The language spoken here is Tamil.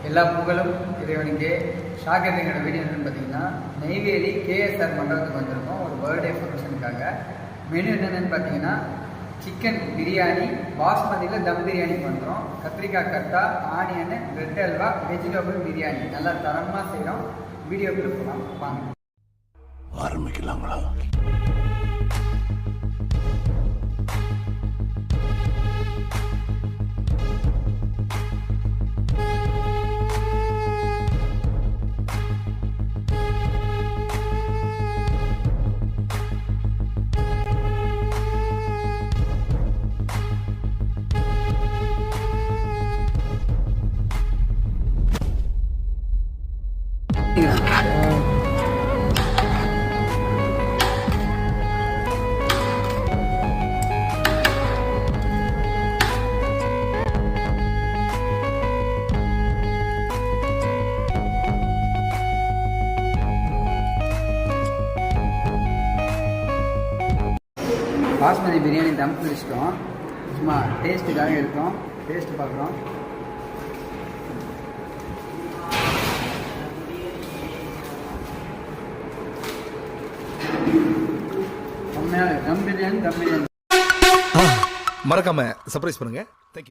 எல்லா புகழும் இறைவனுக்கே. ஷாக்கெட்டுங்கிற வீடியோ என்னென்னு பார்த்தீங்கன்னா, நெய்வேலி கேஎஸ்ஆர் மண்டபத்துக்கு வந்திருக்கோம் ஒரு பர்த்டே ஃபங்க்ஷனுக்காக. மெனு என்னென்னு பார்த்தீங்கன்னா, சிக்கன் பிரியாணி, பாஸ்மதியில் தம் பிரியாணி பண்ணுறோம், கத்திரிக்காய் கட்டா, onion, bread halwa, vegetable biryani நல்லா தரமாக செய்கிறோம். வீடியோக்குள்ள போகலாம் வாங்க. ஆரம்பிக்கலாங்களா? பாஸ்மதி பிரியாணி தம் பிடிச்சிட்டோம். சும்மா டேஸ்ட்டுக்காக எடுத்தோம். டேஸ்ட்டு பார்க்குறோம். செம்மையாக தம் பிரியாணி. மறக்காம சர்ப்ரைஸ் பண்ணுங்க.